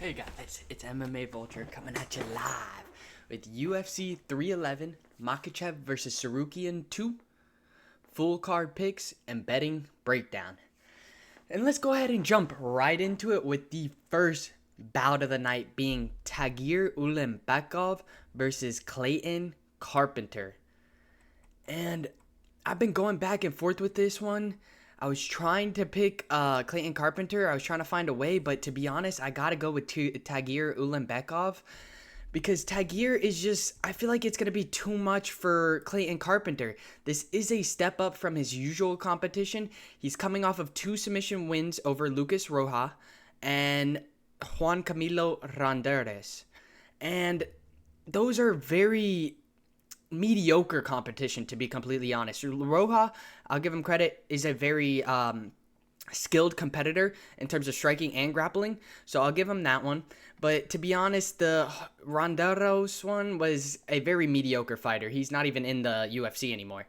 Hey guys, it's MMA Vulture coming at you live with UFC 311 Makhachev vs Tsarukyan 2 full card picks and betting breakdown. And let's go ahead and jump right into it with the first bout of the night being Tagir Ulanbekov versus Clayton Carpenter. And I've been going back and forth with this one. I was trying to pick Clayton Carpenter. I was trying to find a way, but to be honest, I got to go with Tagir Ulanbekov because Tagir is just, I feel like it's going to be too much for Clayton Carpenter. This is a step up from his usual competition. He's coming off of 2 submission wins over Lucas Roja and Juan Camilo Ronderes. And those are very mediocre competition, to be completely honest. Roja, I'll give him credit, is a very skilled competitor in terms of striking and grappling, so I'll give him that one. But to be honest, the Ronderos one was a very mediocre fighter. He's not even in the UFC anymore.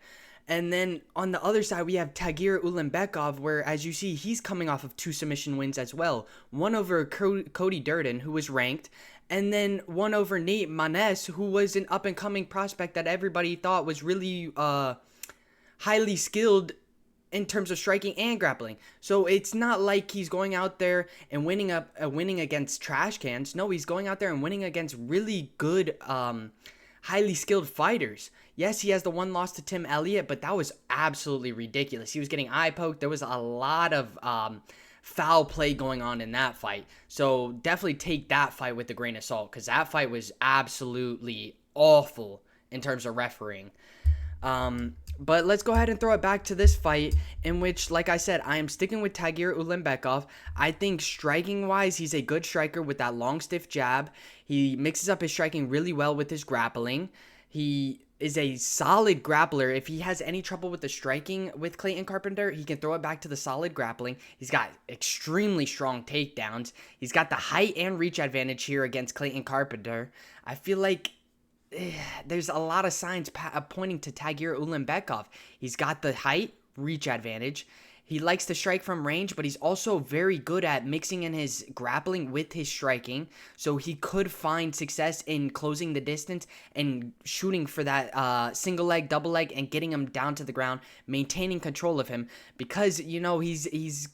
And then on the other side, we have Tagir Ulanbekov, where, as you see, he's coming off of 2 submission wins as well. One over Cody Durden, who was ranked, and then one over Nate Manes, who was an up-and-coming prospect that everybody thought was really highly skilled in terms of striking and grappling. So it's not like he's going out there and winning against trash cans. No, he's going out there and winning against really good, highly skilled fighters. Yes, he has the one loss to Tim Elliott, but that was absolutely ridiculous. He was getting eye poked. There was a lot of foul play going on in that fight. So definitely take that fight with a grain of salt, because that fight was absolutely awful in terms of refereeing. But let's go ahead and throw it back to this fight, in which, like I said, I am sticking with Tagir Ulanbekov. I think striking-wise, he's a good striker with that long, stiff jab. He mixes up his striking really well with his grappling. He is a solid grappler. If he has any trouble with the striking with Clayton Carpenter, he can throw it back to the solid grappling. He's got extremely strong takedowns. He's got the height and reach advantage here against Clayton Carpenter. I feel like there's a lot of signs pointing to Tagir Ulanbekov. He's got the height, reach advantage. He likes to strike from range, but he's also very good at mixing in his grappling with his striking. So he could find success in closing the distance and shooting for that single leg, double leg, and getting him down to the ground, maintaining control of him. Because, you know, he's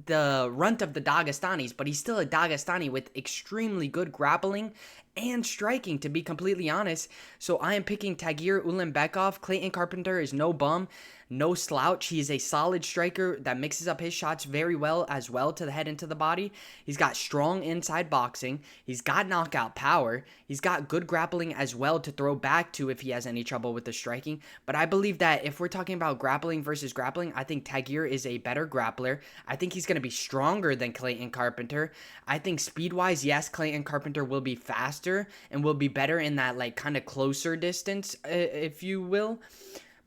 the runt of the Dagestanis, but he's still a Dagestani with extremely good grappling and striking, to be completely honest. So I am picking Tagir Ulanbekov. Clayton Carpenter is no bum, no slouch. He is a solid striker that mixes up his shots very well as well to the head and to the body. He's got strong inside boxing. He's got knockout power. He's got good grappling as well to throw back to if he has any trouble with the striking. But I believe that if we're talking about grappling versus grappling, I think Tagir is a better grappler. I think he's going to be stronger than Clayton Carpenter. I think speed-wise, yes, Clayton Carpenter will be faster and will be better in that, like, kind of closer distance, if you will.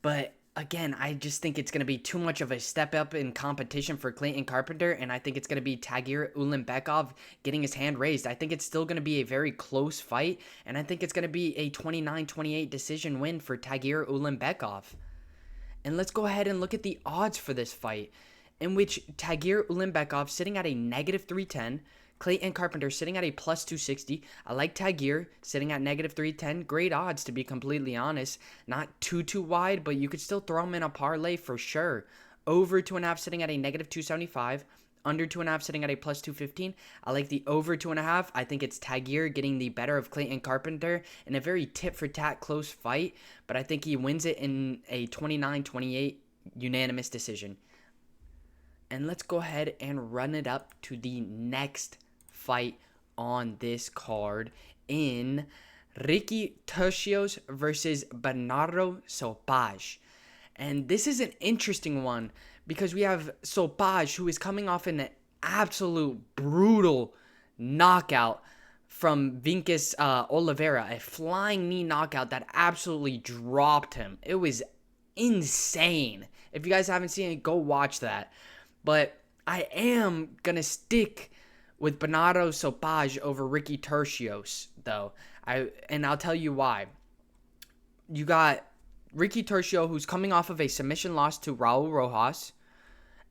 But again, I just think it's going to be too much of a step up in competition for Clayton Carpenter, and I think it's going to be Tagir Ulanbekov getting his hand raised. I think it's still going to be a very close fight, and I think it's going to be a 29-28 decision win for Tagir Ulanbekov. And let's go ahead and look at the odds for this fight, in which Tagir Ulanbekov sitting at a negative 310, Clayton Carpenter sitting at a plus 260. I like Tagir sitting at negative 310. Great odds, to be completely honest. Not too wide, but you could still throw him in a parlay for sure. Over 2.5 sitting at a negative 275. Under 2.5 sitting at a plus 215. I like the over 2.5. I think it's Tagir getting the better of Clayton Carpenter in a very tit-for-tat close fight. But I think he wins it in a 29-28 unanimous decision. And let's go ahead and run it up to the next fight on this card in Ricky Turcios versus Bernardo Sopaj. And this is an interesting one because we have Sopaj, who is coming off an absolute brutal knockout from Vincus Oliveira, a flying knee knockout that absolutely dropped him. It was insane. If you guys haven't seen it, go watch that. But I am going to stick with Bernardo Sopaj over Ricky Turcios, though. I'll tell you why. You got Ricky Turcios, who's coming off of a submission loss to Raul Rojas,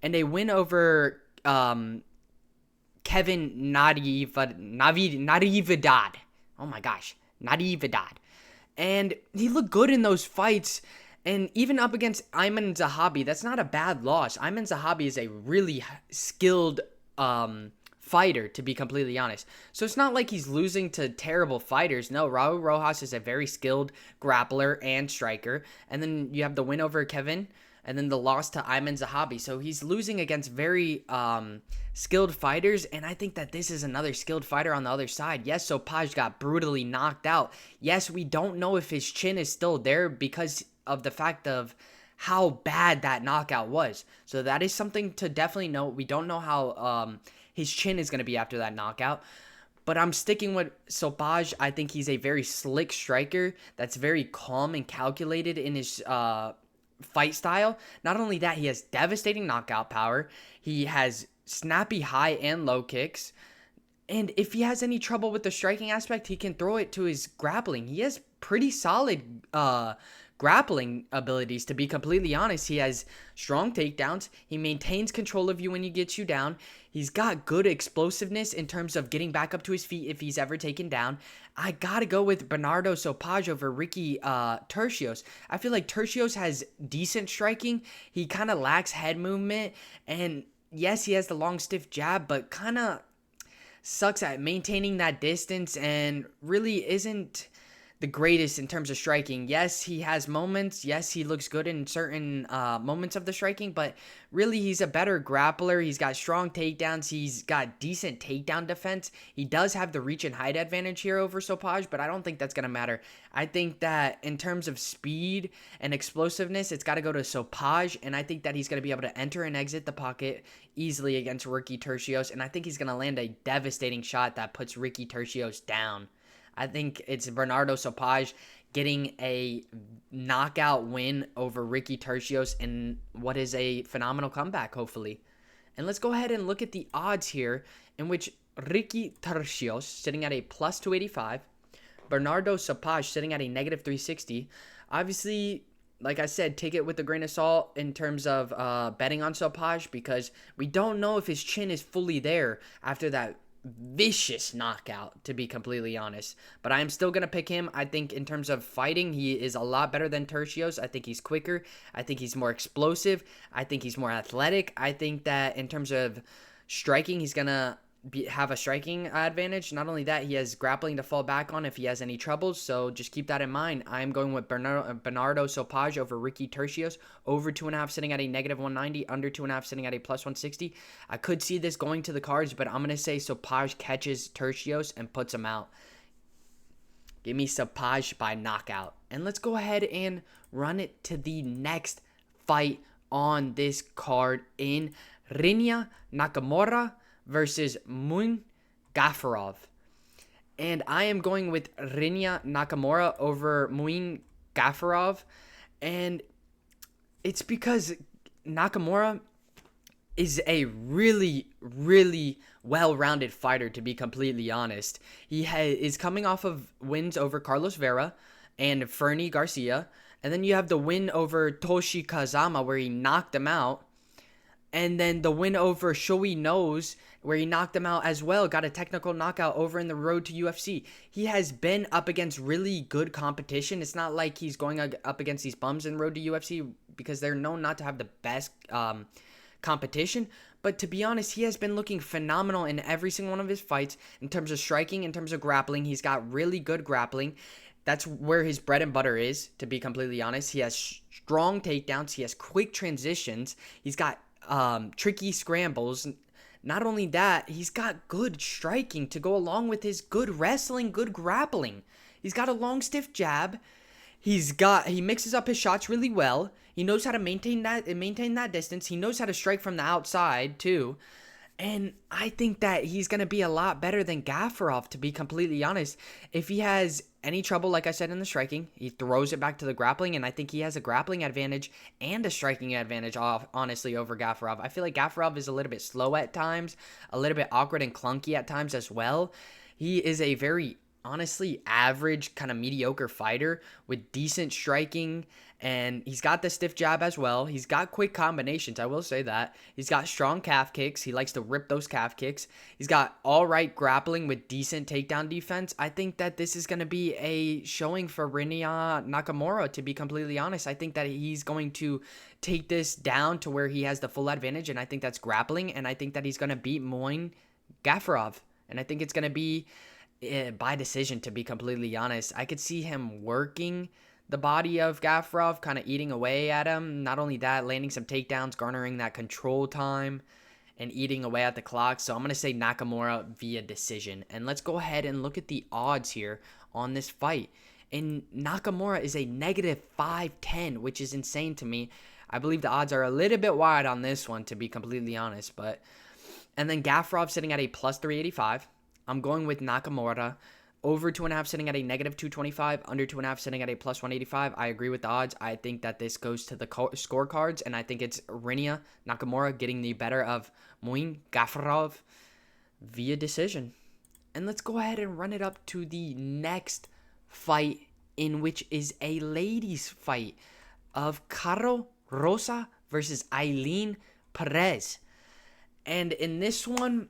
and a win over Kevin Natividad. Oh my gosh, Natividad. And he looked good in those fights. And even up against Ayman Zahabi, that's not a bad loss. Ayman Zahabi is a really skilled fighter, to be completely honest. So it's not like he's losing to terrible fighters. No, Raul Rojas is a very skilled grappler and striker. And then you have the win over Kevin, and then the loss to Ayman Zahabi. So he's losing against very skilled fighters, and I think that this is another skilled fighter on the other side. Yes, Sopaj got brutally knocked out. Yes, we don't know if his chin is still there because of the fact of how bad that knockout was. So that is something to definitely note. We don't know how his chin is going to be after that knockout. But I'm sticking with Sopaj. I think he's a very slick striker that's very calm and calculated in his fight style. Not only that, he has devastating knockout power. He has snappy high and low kicks. And if he has any trouble with the striking aspect, he can throw it to his grappling. He has pretty solid grappling abilities, to be completely honest. He has strong takedowns. He maintains control of you when he gets you down. He's got good explosiveness in terms of getting back up to his feet if he's ever taken down. I gotta go with Bernardo Sopaj over Ricky Turcios. I feel like Turcios has decent striking. He kind of lacks head movement. And yes, he has the long, stiff jab, but kind of sucks at maintaining that distance and really isn't the greatest in terms of striking. Yes, he has moments. Yes, he looks good in certain moments of the striking, but really he's a better grappler. He's got strong takedowns. He's got decent takedown defense. He does have the reach and height advantage here over Sopaj, but I don't think that's going to matter. I think that in terms of speed and explosiveness, it's got to go to Sopaj, and I think that he's going to be able to enter and exit the pocket easily against Ricky Turcios, and I think he's going to land a devastating shot that puts Ricky Turcios down. I think it's Bernardo Sopaj getting a knockout win over Ricky Turcios in what is a phenomenal comeback, hopefully. And let's go ahead and look at the odds here, in which Ricky Turcios sitting at a plus 285, Bernardo Sopaj sitting at a negative 360. Obviously, like I said, take it with a grain of salt in terms of betting on Sopaj, because we don't know if his chin is fully there after that vicious knockout, to be completely honest. But I am still going to pick him. I think in terms of fighting, he is a lot better than Turcios. I think he's quicker. I think he's more explosive. I think he's more athletic. I think that in terms of striking, he's going to have a striking advantage. Not only that, he has grappling to fall back on if he has any troubles, so just keep that in mind. I'm going with Bernardo Sopaj over Ricky Turcios, over 2.5 sitting at a negative 190, under 2.5 sitting at a plus 160. I could see this going to the cards, but I'm going to say Sopaj catches Turcios and puts him out. Give me Sopaj by knockout. And let's go ahead and run it to the next fight on this card in Rinya Nakamura versus Muin Gafurov. And I am going with Rinya Nakamura over Muin Gafurov. And it's because Nakamura is a really, really well-rounded fighter, to be completely honest. He is coming off of wins over Carlos Vera and Fernie Garcia. And then you have the win over Toshi Kazama, where he knocked him out. And then the win over Shoei Nose, where he knocked him out as well, got a technical knockout over in the road to UFC. He has been up against really good competition. It's not like he's going up against these bums in road to UFC, because they're known not to have the best competition. But to be honest, he has been looking phenomenal in every single one of his fights in terms of striking, in terms of grappling. He's got really good grappling. That's where his bread and butter is, to be completely honest. He has strong takedowns. He has quick transitions. He's got tricky scrambles. Not only that, he's got good striking to go along with his good wrestling, good grappling. He's got a long, stiff jab. He mixes up his shots really well. He knows how to maintain that distance. He knows how to strike from the outside too. And I think that he's going to be a lot better than Gafurov, to be completely honest. If he has any trouble, like I said, in the striking, he throws it back to the grappling, and I think he has a grappling advantage and a striking advantage, honestly, over Gafurov. I feel like Gafurov is a little bit slow at times, a little bit awkward and clunky at times as well. He is a very honestly average, kind of mediocre fighter with decent striking, and he's got the stiff jab as well. He's got quick combinations, I will say that. He's got strong calf kicks. He likes to rip those calf kicks. He's got all right grappling with decent takedown defense. I think that this is going to be a showing for Rinya Nakamura, to be completely honest. I think that he's going to take this down to where he has the full advantage, and I think that's grappling, and I think that he's going to beat Muin Gafurov, and I think it's going to be by decision, to be completely honest. I could see him working the body of Gafurov, kind of eating away at him. Not only that, landing some takedowns, garnering that control time, and eating away at the clock. So I'm going to say Nakamura via decision. And let's go ahead and look at the odds here on this fight. And Nakamura is a negative 510, which is insane to me. I believe the odds are a little bit wide on this one, to be completely honest. And then Gafurov sitting at a plus 385. I'm going with Nakamura. Over 2.5 sitting at a negative 225. Under 2.5 sitting at a plus 185. I agree with the odds. I think that this goes to the scorecards, and I think it's Rinya Nakamura getting the better of Muin Gafurov via decision. And let's go ahead and run it up to the next fight, in which is a ladies fight of Carol Rosa versus Ailin Perez. And in this one,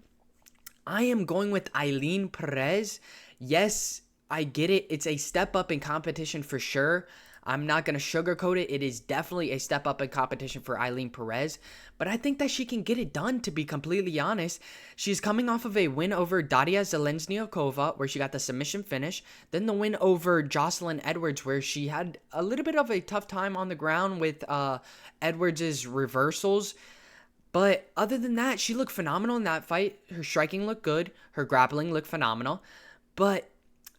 I am going with Ailin Perez. Yes, I get it. It's a step up in competition for sure. I'm not going to sugarcoat it. It is definitely a step up in competition for Ailin Perez. But I think that she can get it done, to be completely honest. She's coming off of a win over Daria Zelezniakova, where she got the submission finish. Then the win over Jocelyn Edwards, where she had a little bit of a tough time on the ground with Edwards' reversals. But other than that, she looked phenomenal in that fight. Her striking looked good. Her grappling looked phenomenal. But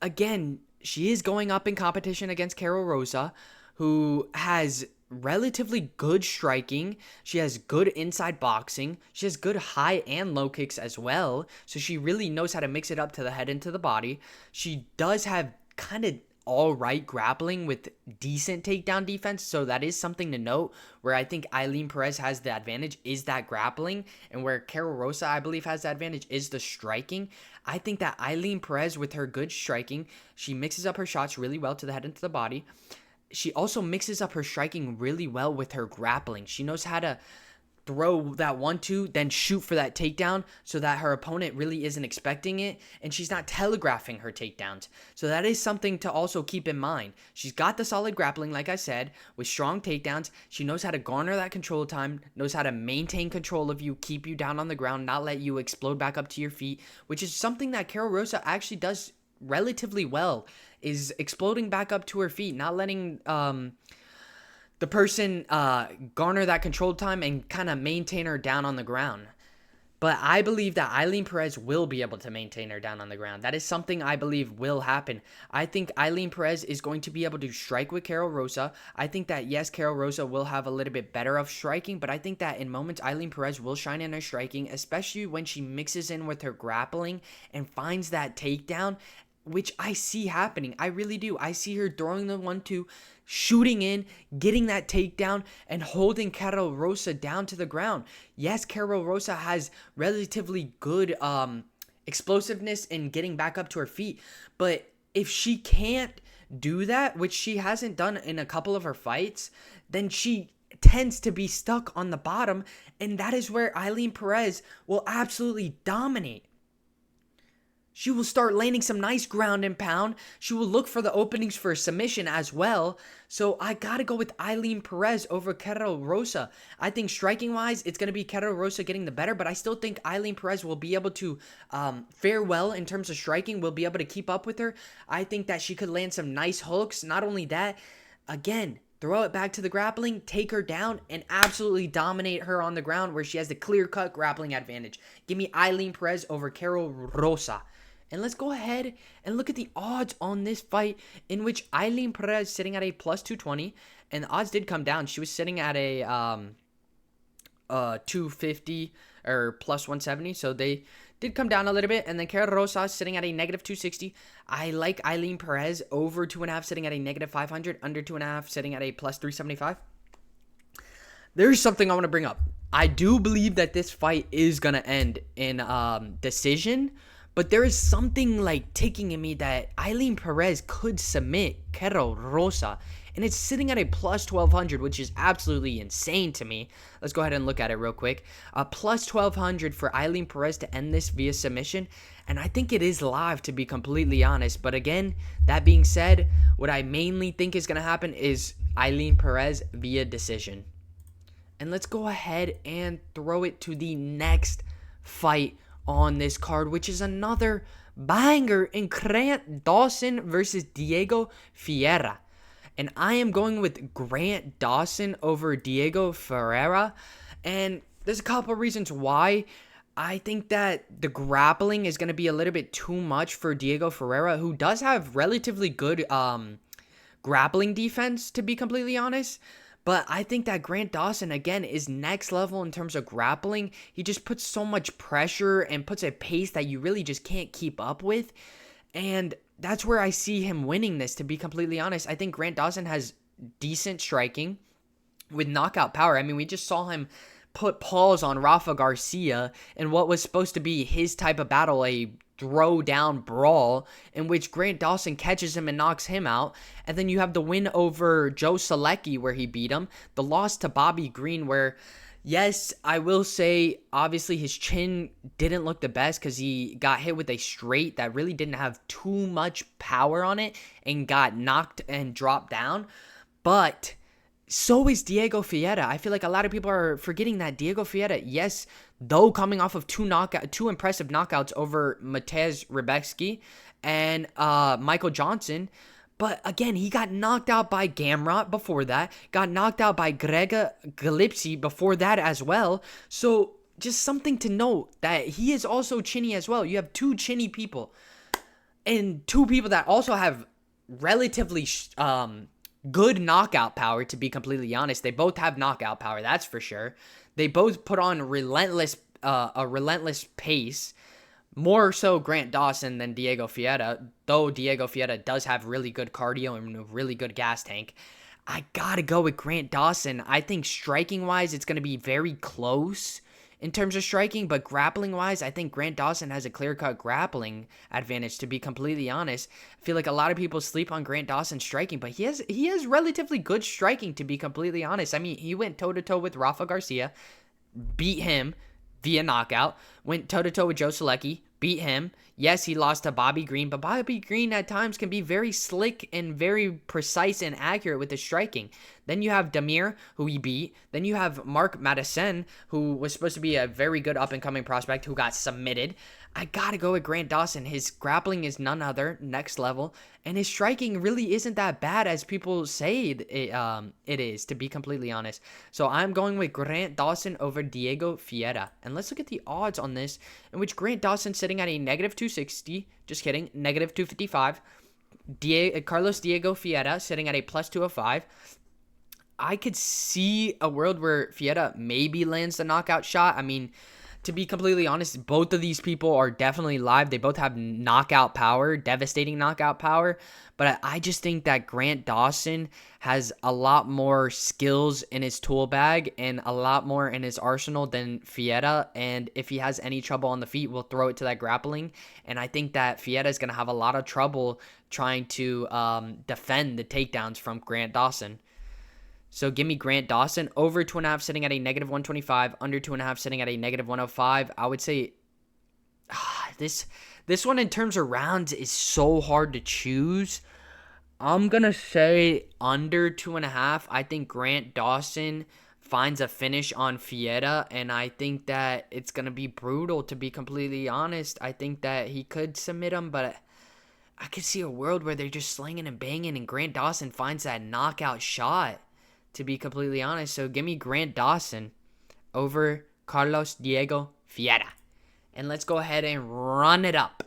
again, she is going up in competition against Carol Rosa, who has relatively good striking. She has good inside boxing. She has good high and low kicks as well. So she really knows how to mix it up to the head and to the body. She does have kind of all right grappling with decent takedown defense, so that is something to note. Where I think Ailin Perez has the advantage is that grappling, and where Carol Rosa, I believe, has the advantage is the striking. I think that Ailin Perez, with her good striking, she mixes up her shots really well to the head and to the body. She also mixes up her striking really well with her grappling. She knows how to throw that 1-2, then shoot for that takedown so that her opponent really isn't expecting it, and she's not telegraphing her takedowns. So that is something to also keep in mind. She's got the solid grappling, like I said, with strong takedowns. She knows how to garner that control time, knows how to maintain control of you, keep you down on the ground, not let you explode back up to your feet, which is something that Carol Rosa actually does relatively well, is exploding back up to her feet, not letting the person garner that controlled time and kind of maintain her down on the ground. But I believe that Ailin Perez will be able to maintain her down on the ground. That is something I believe will happen. I think Ailin Perez is going to be able to strike with Carol Rosa. I think that, yes, Carol Rosa will have a little bit better of striking, but I think that in moments Ailin Perez will shine in her striking, especially when she mixes in with her grappling and finds that takedown, which I see happening. I really do. I see her throwing the 1-2, shooting in, getting that takedown, and holding Carol Rosa down to the ground. Yes, Carol Rosa has relatively good explosiveness in getting back up to her feet, but if she can't do that, which she hasn't done in a couple of her fights, then she tends to be stuck on the bottom, and that is where Ailin Perez will absolutely dominate. She will start landing some nice ground and pound. She will look for the openings for submission as well. So I got to go with Ailin Perez over Carol Rosa. I think striking-wise, it's going to be Carol Rosa getting the better, but I still think Ailin Perez will be able to fare well in terms of striking, will be able to keep up with her. I think that she could land some nice hooks. Not only that, again, throw it back to the grappling, take her down, and absolutely dominate her on the ground where she has the clear-cut grappling advantage. Give me Ailin Perez over Carol Rosa. And let's go ahead and look at the odds on this fight, in which Ailin Perez sitting at a plus 220, and the odds did come down. She was sitting at a 250 or plus 170, so they did come down a little bit. And then Carol Rosa sitting at a negative 260. I like Ailin Perez over 2.5 sitting at a negative 500, under 2.5 sitting at a plus 375. There's something I want to bring up. I do believe that this fight is going to end in decision, But there is something like ticking in me that Ailin Perez could submit Karol Rosa. And it's sitting at a plus 1200, which is absolutely insane to me. Let's go ahead and look at it real quick. Plus 1200 for Ailin Perez to end this via submission. And I think it is live, to be completely honest. But again, that being said, what I mainly think is going to happen is Ailin Perez via decision. And let's go ahead and throw it to the next fight on this card, which is another banger in Grant Dawson versus Diego Ferreira. And I am going with Grant Dawson over Diego Ferreira. And there's a couple of reasons why. I think that the grappling is going to be a little bit too much for Diego Ferreira, who does have relatively good grappling defense, to be completely honest. But I think that Grant Dawson, again, is next level in terms of grappling. He just puts so much pressure and puts a pace that you really just can't keep up with. And that's where I see him winning this, to be completely honest. I think Grant Dawson has decent striking with knockout power. I mean, we just saw him put paws on Rafa Garcia in what was supposed to be his type of battle, a throw-down brawl, in which Grant Dawson catches him and knocks him out. And then you have the win over Joe Selecki, where he beat him. The loss to Bobby Green, where, yes, I will say, obviously his chin didn't look the best because he got hit with a straight that really didn't have too much power on it and got knocked and dropped down. But so is Diego Ferreira. I feel like a lot of people are forgetting that Diego Ferreira, yes, though coming off of two impressive knockouts over Mateusz Rebecki and Michael Johnson, but again, he got knocked out by Gamrot before that, got knocked out by Gregor Galipsi before that as well. So just something to note that he is also chinny as well. You have two chinny people and two people that also have relatively good knockout power, to be completely honest. They both have knockout power, that's for sure. They both put on a relentless pace. More so Grant Dawson than Diego Ferreira, though Diego Ferreira does have really good cardio and a really good gas tank. I gotta go with Grant Dawson. I think striking-wise, it's gonna be very close in terms of striking, but grappling-wise, I think Grant Dawson has a clear-cut grappling advantage, to be completely honest. I feel like a lot of people sleep on Grant Dawson striking, but he has relatively good striking, to be completely honest. I mean, he went toe-to-toe with Rafa Garcia, beat him via knockout, went toe-to-toe with Joe Selecki, beat him. Yes, he lost to Bobby Green, but Bobby Green at times can be very slick and very precise and accurate with his striking. Then you have Damir, who he beat. Then you have Mark Madison, who was supposed to be a very good up-and-coming prospect, who got submitted. I gotta go with Grant Dawson. His grappling is none other, next level, and his striking really isn't that bad as people say it is, to be completely honest. So I'm going with Grant Dawson over Diego Ferreira. And let's look at the odds on this, in which Grant Dawson sitting at a negative 260, just kidding, negative 255. Carlos Diego Ferreira sitting at a plus 205. I could see a world where Ferreira maybe lands the knockout shot. I mean, to be completely honest, both of these people are definitely live. They both have knockout power, devastating knockout power. But I just think that Grant Dawson has a lot more skills in his tool bag and a lot more in his arsenal than Ferreira. And if he has any trouble on the feet, we'll throw it to that grappling. And I think that Ferreira is going to have a lot of trouble trying to defend the takedowns from Grant Dawson. So give me Grant Dawson over 2.5 sitting at a negative 125, under 2.5 sitting at a negative 105. I would say this one in terms of rounds is so hard to choose. I'm going to say under 2.5. I think Grant Dawson finds a finish on Ferreira, and I think that it's going to be brutal, to be completely honest. I think that he could submit him, but I could see a world where they're just slinging and banging and Grant Dawson finds that knockout shot, to be completely honest. So give me Grant Dawson over Carlos Diego Ferreira. And let's go ahead and run it up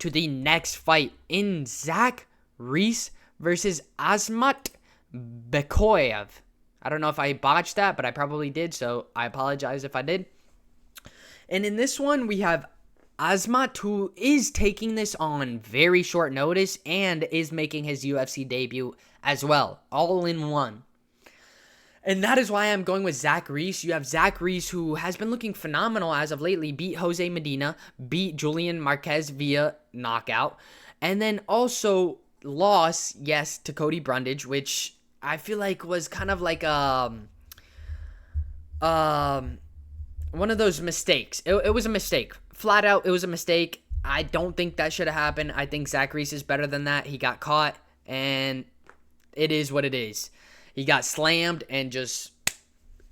to the next fight in Zach Reese versus Asmat Bekoyev. I don't know if I botched that, but I probably did, so I apologize if I did. And in this one, we have Asmat, who is taking this on very short notice and is making his UFC debut as well, all in one. And that is why I'm going with Zach Reese. You have Zach Reese, who has been looking phenomenal as of lately. Beat Jose Medina, beat Julian Marquez via knockout. And then also lost, yes, to Cody Brundage, which I feel like was kind of like one of those mistakes. It was a mistake. Flat out, it was a mistake. I don't think that should have happened. I think Zach Reese is better than that. He got caught, and it is what it is. He got slammed and just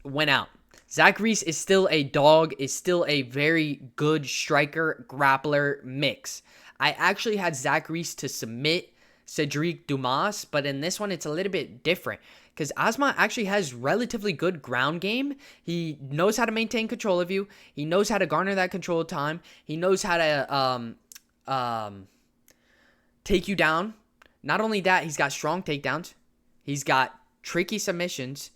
went out. Zach Reese is still a dog, is still a very good striker, grappler mix. I actually had Zach Reese to submit Cedric Dumas, but in this one, it's a little bit different because Asma actually has relatively good ground game. He knows how to maintain control of you. He knows how to garner that control time. He knows how to take you down. Not only that, he's got strong takedowns. He's got tricky submissions,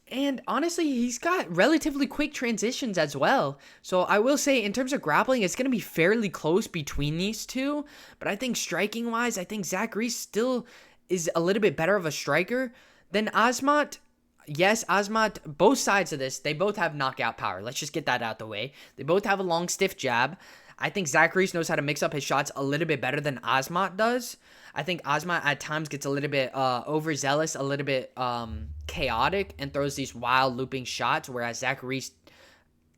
and honestly, he's got relatively quick transitions as well. So I will say, in terms of grappling, it's going to be fairly close between these two, but I think striking wise, I think Zach Reese still is a little bit better of a striker than Asmat. Yes, Asmat, both sides of this, they both have knockout power. Let's just get that out the way. They both have a long, stiff jab. I think Zach Reese knows how to mix up his shots a little bit better than Asmat does. I think Asmat at times gets a little bit overzealous, a little bit chaotic, and throws these wild looping shots, whereas Zach Reese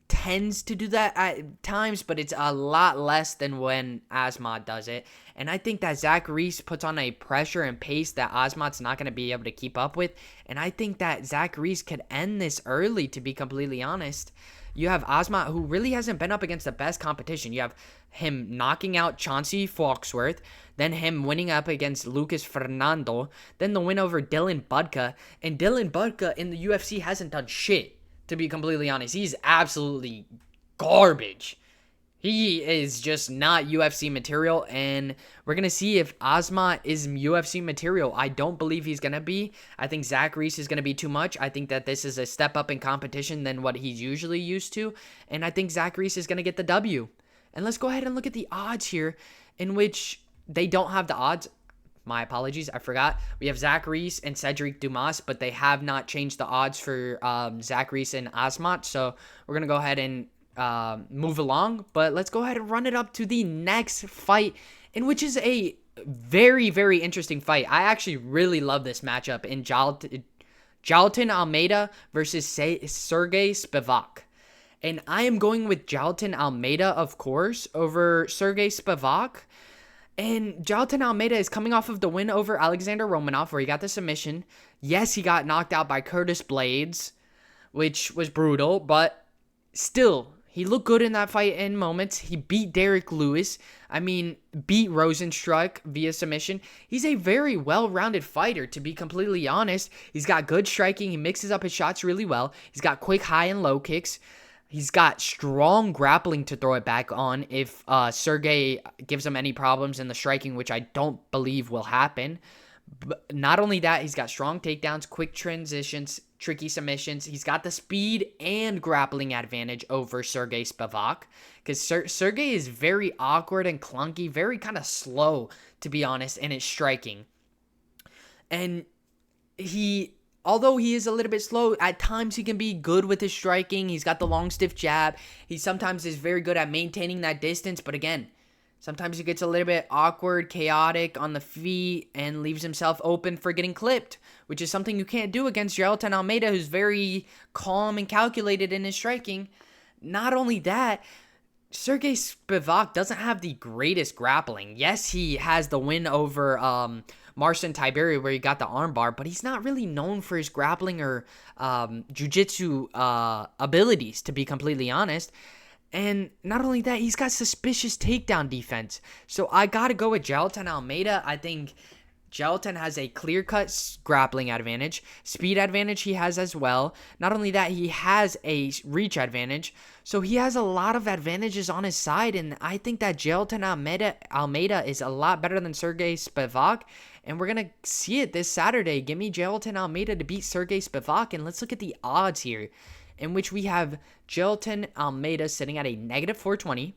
tends to do that at times, but it's a lot less than when Asmat does it. And I think that Zach Reese puts on a pressure and pace that Asmat's not going to be able to keep up with. And I think that Zach Reese could end this early, to be completely honest. You have Asmat, who really hasn't been up against the best competition. You have him knocking out Chauncey Foxworth, then him winning up against Lucas Fernando, then the win over Dylan Budka. And Dylan Budka in the UFC hasn't done shit, to be completely honest. He's absolutely garbage. He is just not UFC material, and we're going to see if Asmat is UFC material. I don't believe he's going to be. I think Zach Reese is going to be too much. I think that this is a step up in competition than what he's usually used to, and I think Zach Reese is going to get the W. And let's go ahead and look at the odds here, in which they don't have the odds. My apologies, I forgot. We have Zach Reese and Cedric Dumas, but they have not changed the odds for Zach Reese and Asmat, so we're going to go ahead and move along, but let's go ahead and run it up to the next fight, in which is a very, very interesting fight. I actually really love this matchup in Jailton Almeida versus Sergey Spivak. And I am going with Jailton Almeida, of course, over Sergey Spivak. And Jailton Almeida is coming off of the win over Alexander Romanov, where he got the submission. Yes, he got knocked out by Curtis Blades, which was brutal, but still, he looked good in that fight in moments. He beat Derek Lewis. Beat Rosenstruck via submission. He's a very well-rounded fighter, to be completely honest. He's got good striking. He mixes up his shots really well. He's got quick high and low kicks. He's got strong grappling to throw it back on if Sergey gives him any problems in the striking, which I don't believe will happen. But not only that, he's got strong takedowns, quick transitions, tricky submissions. He's got the speed and grappling advantage over Sergey Spivak, because Sergey is very awkward and clunky, very kind of slow, to be honest, in his striking. And although he is a little bit slow, at times he can be good with his striking. He's got the long, stiff jab. He sometimes is very good at maintaining that distance, but again, sometimes he gets a little bit awkward, chaotic on the feet, and leaves himself open for getting clipped, which is something you can't do against Jailton Almeida, who's very calm and calculated in his striking. Not only that, Sergey Spivak doesn't have the greatest grappling. Yes, he has the win over Marcin Tiberi, where he got the armbar, but he's not really known for his grappling or jiu-jitsu abilities, to be completely honest. And not only that, he's got suspicious takedown defense. So I got to go with Jailton Almeida. I think Jailton has a clear-cut grappling advantage. Speed advantage he has as well. Not only that, he has a reach advantage. So he has a lot of advantages on his side. And I think that Jailton Almeida is a lot better than Sergey Spivak. And we're going to see it this Saturday. Give me Jailton Almeida to beat Sergey Spivak. And let's look at the odds here, in which we have Jailton Almeida sitting at a negative 420.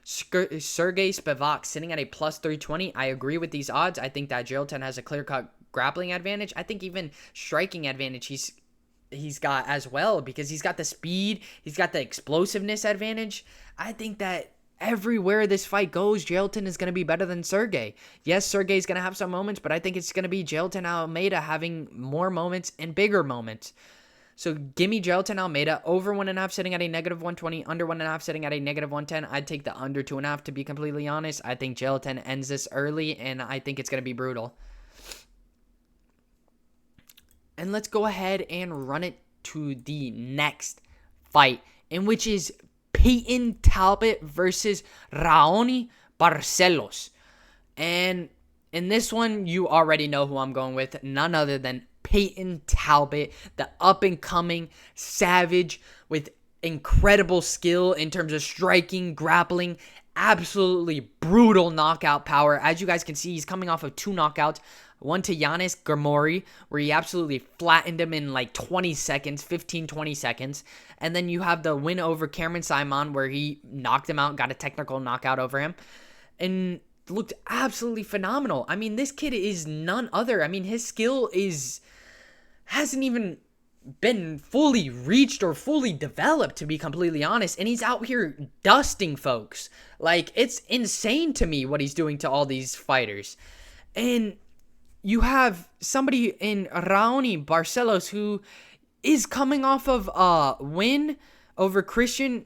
Sergey Spivak sitting at a plus 320. I agree with these odds. I think that Jailton has a clear-cut grappling advantage. I think even striking advantage. He's he's got as well, because he's got the speed, he's got the explosiveness advantage. I think that everywhere this fight goes, Jailton is going to be better than Sergey. Yes, Sergey's going to have some moments, but I think it's going to be Jailton Almeida having more moments and bigger moments. So give me Jailton Almeida over 1.5 sitting at a -120, under 1.5 sitting at a -110. I'd take the under 2.5 to be completely honest. I think Jailton ends this early, and I think it's going to be brutal. And let's go ahead and run it to the next fight, in which is Peyton Talbot versus Raoni Barcelos. And in this one, you already know who I'm going with. None other than Peyton Talbot, the up-and-coming savage with incredible skill in terms of striking, grappling, absolutely brutal knockout power. As you guys can see, he's coming off of 2 knockouts. One to Yanis Gamori, where he absolutely flattened him in like 20 seconds, 15, 20 seconds. And then you have the win over Cameron Simon, where he knocked him out, got a technical knockout over him, and looked absolutely phenomenal. I mean, this kid is none other. I mean, his skill hasn't even been fully reached or fully developed, to be completely honest. And he's out here dusting folks. Like, it's insane to me what he's doing to all these fighters. And you have somebody in Raoni Barcelos who is coming off of a win over Christian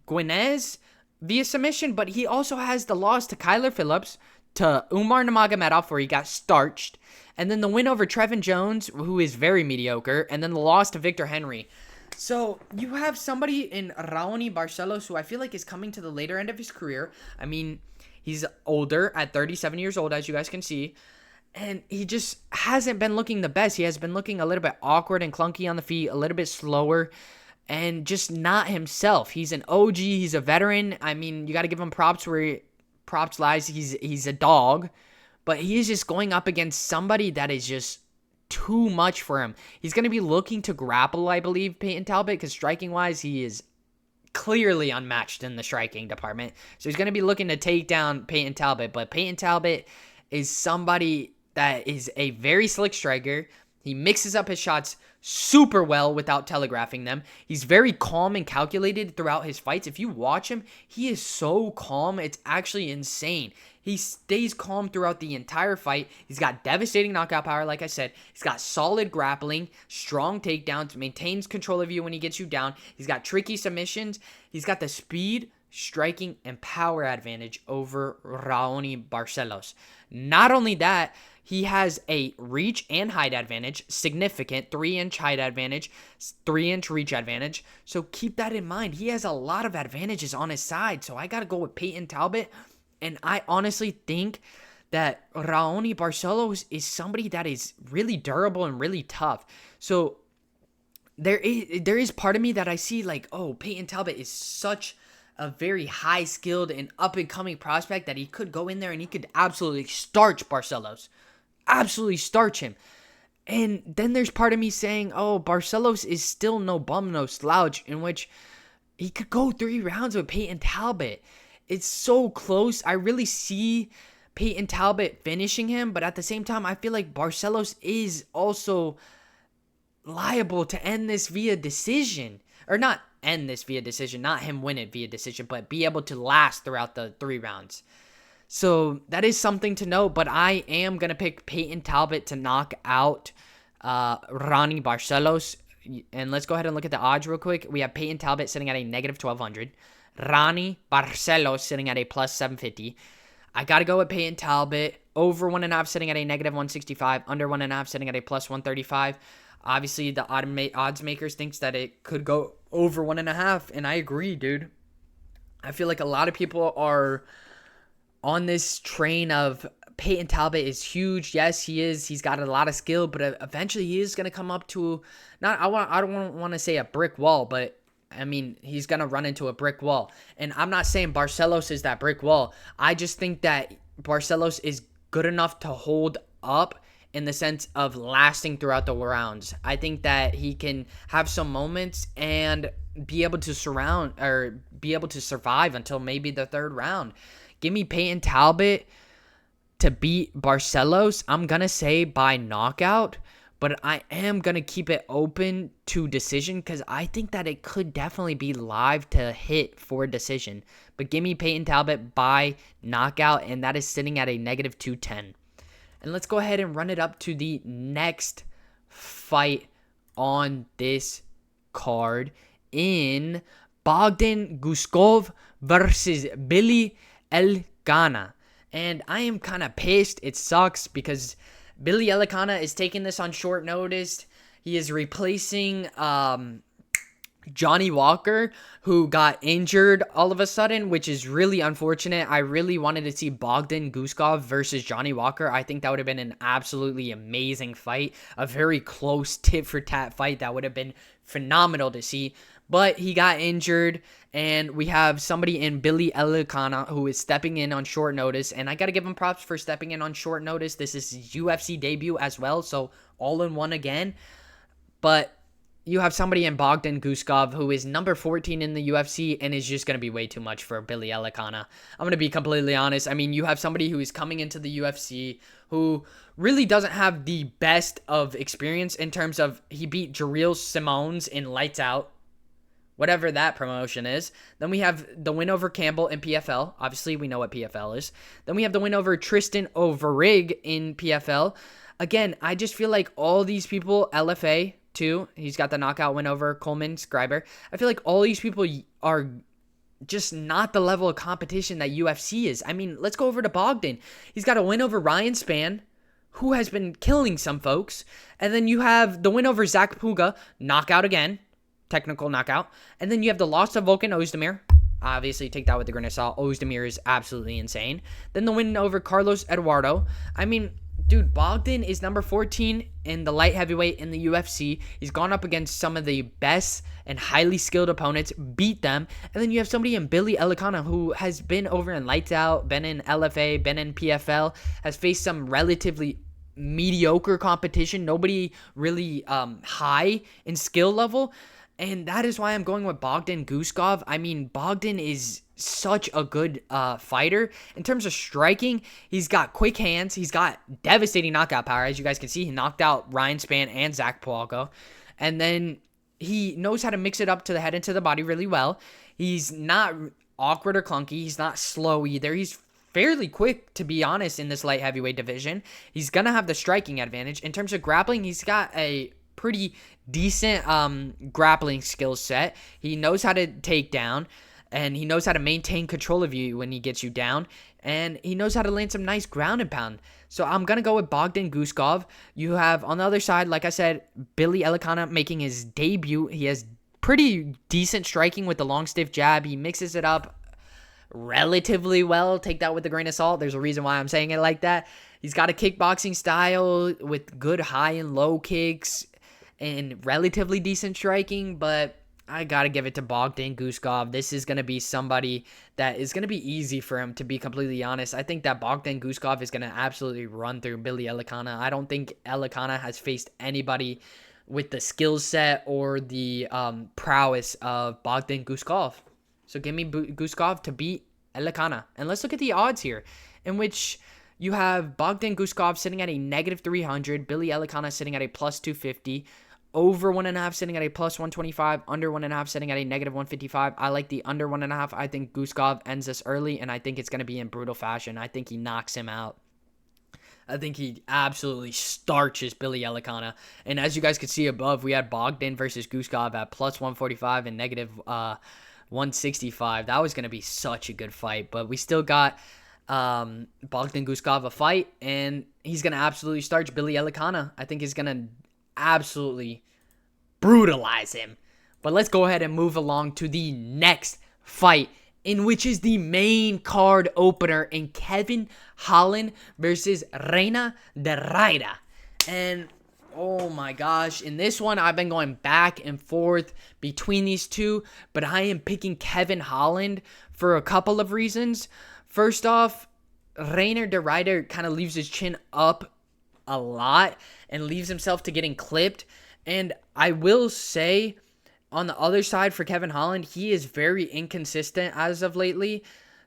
Guinez via submission, but he also has the loss to Kyler Phillips, to Umar Nurmagomedov, where he got starched, and then the win over Trevin Jones, who is very mediocre, and then the loss to Victor Henry. So you have somebody in Raoni Barcelos who I feel like is coming to the later end of his career. I mean, he's older at 37 years old, as you guys can see. And he just hasn't been looking the best. He has been looking a little bit awkward and clunky on the feet, a little bit slower, and just not himself. He's an OG. He's a veteran. I mean, you got to give him props where props lies. He's a dog. But he is just going up against somebody that is just too much for him. He's going to be looking to grapple, I believe, Peyton Talbot, because striking-wise, he is clearly unmatched in the striking department. So he's going to be looking to take down Peyton Talbot. But Peyton Talbot is somebody that is a very slick striker. He mixes up his shots super well without telegraphing them. He's very calm and calculated throughout his fights. If you watch him, he is so calm. It's actually insane. He stays calm throughout the entire fight. He's got devastating knockout power, like I said. He's got solid grappling, strong takedowns, maintains control of you when he gets you down. He's got tricky submissions. He's got the speed, striking, and power advantage over Raoni Barcelos. Not only that, he has a reach and height advantage, significant 3-inch height advantage, 3-inch reach advantage. So keep that in mind. He has a lot of advantages on his side. So I got to go with Peyton Talbot. And I honestly think that Raoni Barcelos is somebody that is really durable and really tough. So there is part of me that I see like, oh, Peyton Talbot is such a very high-skilled and up-and-coming prospect that he could go in there and he could absolutely starch Barcelos. Absolutely starch him. And then there's part of me saying, oh, Barcelos is still no bum, no slouch, in which he could go 3 rounds with Peyton Talbot. It's so close. I really see Peyton Talbot finishing him, but at the same time, I feel like Barcelos is also liable to end this via decision. Or not end this via decision, not him win it via decision, but be able to last throughout the 3 rounds. So that is something to note, but I am going to pick Peyton Talbot to knock out Raoni Barcelos. And let's go ahead and look at the odds real quick. We have Peyton Talbot sitting at a -1200. Raoni Barcelos sitting at a +750. I got to go with Peyton Talbot. Over 1.5 sitting at a -165. Under 1.5 sitting at a +135. Obviously, the odds makers thinks that it could go over 1.5, and I agree, dude. I feel like a lot of people are on this train of Peyton Talbot is huge. Yes, he is. He's got a lot of skill, but eventually he is going to come up to I don't want to say a brick wall, but I mean, he's going to run into a brick wall. And I'm not saying Barcelos is that brick wall. I just think that Barcelos is good enough to hold up in the sense of lasting throughout the rounds. I think that he can have some moments and be able to survive until maybe the 3rd round. Give me Peyton Talbot to beat Barcelos. I'm going to say by knockout, but I am going to keep it open to decision because I think that it could definitely be live to hit for a decision. But give me Peyton Talbot by knockout, and that is sitting at a negative 210. And let's go ahead and run it up to the next fight on this card in Bogdan Guskov versus Billy Elkana. And I am kind of pissed. It sucks because Billy Elkana is taking this on short notice. He is replacing Johnny Walker, who got injured all of a sudden, which is really unfortunate. I really wanted to see Bogdan Guskov versus Johnny Walker. I think that would have been an absolutely amazing fight. A very close tit-for-tat fight that would have been phenomenal to see. But he got injured, and we have somebody in Billy Elkana who is stepping in on short notice. And I got to give him props for stepping in on short notice. This is his UFC debut as well, so all in one again. But you have somebody in Bogdan Guskov who is number 14 in the UFC and is just going to be way too much for Billy Elkana. I'm going to be completely honest. I mean, you have somebody who is coming into the UFC who really doesn't have the best of experience in terms of he beat Jireel Simones in Lights Out, whatever that promotion is. Then we have the win over Campbell in PFL. Obviously, we know what PFL is. Then we have the win over Tristan Overig in PFL. Again, I just feel like all these people, LFA, too. He's got the knockout win over Coleman Scriber. I feel like all these people are just not the level of competition that UFC is. I mean, let's go over to Bogdan. He's got a win over Ryan Spann, who has been killing some folks. And then you have the win over Zach Puga, knockout again, technical knockout. And then you have the loss to Volkan Ozdemir. Obviously, take that with a grain of salt. Ozdemir is absolutely insane. Then the win over Carlos Eduardo. I mean, dude, Bogdan is number 14 in the light heavyweight in the UFC. He's gone up against some of the best and highly skilled opponents, beat them. And then you have somebody in Billy Elkana who has been over in Lights Out, been in LFA, been in PFL, has faced some relatively mediocre competition. Nobody really high in skill level. And that is why I'm going with Bogdan Guskov. I mean, Bogdan is such a good fighter. In terms of striking, he's got quick hands. He's got devastating knockout power. As you guys can see, he knocked out Ryan Spann and Zach Pualco. And then he knows how to mix it up to the head and to the body really well. He's not awkward or clunky. He's not slow either. He's fairly quick, to be honest, in this light heavyweight division. He's going to have the striking advantage. In terms of grappling, he's got a pretty decent grappling skill set. He knows how to take down, and he knows how to maintain control of you when he gets you down, and he knows how to land some nice ground and pound. So I'm going to go with Bogdan Guskov. You have, on the other side, like I said, Billy Elkana making his debut. He has pretty decent striking with the long, stiff jab. He mixes it up relatively well. Take that with a grain of salt. There's a reason why I'm saying it like that. He's got a kickboxing style with good high and low kicks and relatively decent striking, but I got to give it to Bogdan Guskov. This is going to be somebody that is going to be easy for him, to be completely honest. I think that Bogdan Guskov is going to absolutely run through Billy Elkana. I don't think Elkana has faced anybody with the skill set or the prowess of Bogdan Guskov. So give me Guskov to beat Elkana. And let's look at the odds here, in which you have Bogdan Guskov sitting at a negative 300, Billy Elkana sitting at a plus 250, over 1.5 sitting at a plus 125, under 1.5 sitting at a negative 155. I like the under 1.5. I think Guskov ends this early, and I think it's going to be in brutal fashion. I think he knocks him out. I think he absolutely starches Billy Elkana. And as you guys can see above, we had Bogdan versus Guskov at plus 145 and negative 165. That was going to be such a good fight, but we still got Bogdan Guskov a fight, and he's going to absolutely starch Billy Elkana. I think he's going to absolutely brutalize him. But let's go ahead and move along to the next fight, in which is the main card opener in Kevin Holland versus Reina de Raida. And oh my gosh, in this one, I've been going back and forth between these two, but I am picking Kevin Holland for a couple of reasons. First off, Reinier de Raida kind of leaves his chin up a lot and leaves himself to getting clipped. And I will say, on the other side for Kevin Holland, he is very inconsistent as of lately.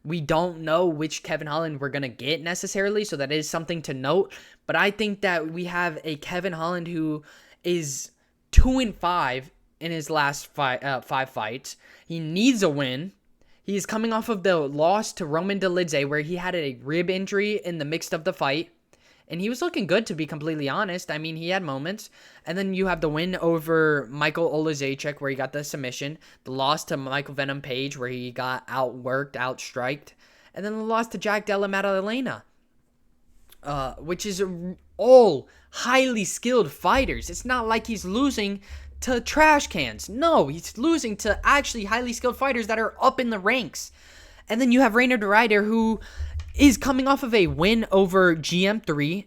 we don't know which Kevin Holland we're going to get necessarily, so that is something to note. But I think that we have a Kevin Holland who is 2-5 in his last 5 fights. He needs a win. He's coming off of the loss to Roman Dolidze, where he had a rib injury in the midst of the fight. And he was looking good, to be completely honest. I mean, he had moments. And then you have the win over Michael Olajaychuk, where he got the submission. The loss to Michael Venom Page, where he got outworked, outstriked. And then the loss to Jack Della Maddalena, which is all highly skilled fighters. It's not like he's losing to trash cans. No, he's losing to actually highly skilled fighters that are up in the ranks. And then you have Reinier de Ridder, who is coming off of a win over GM3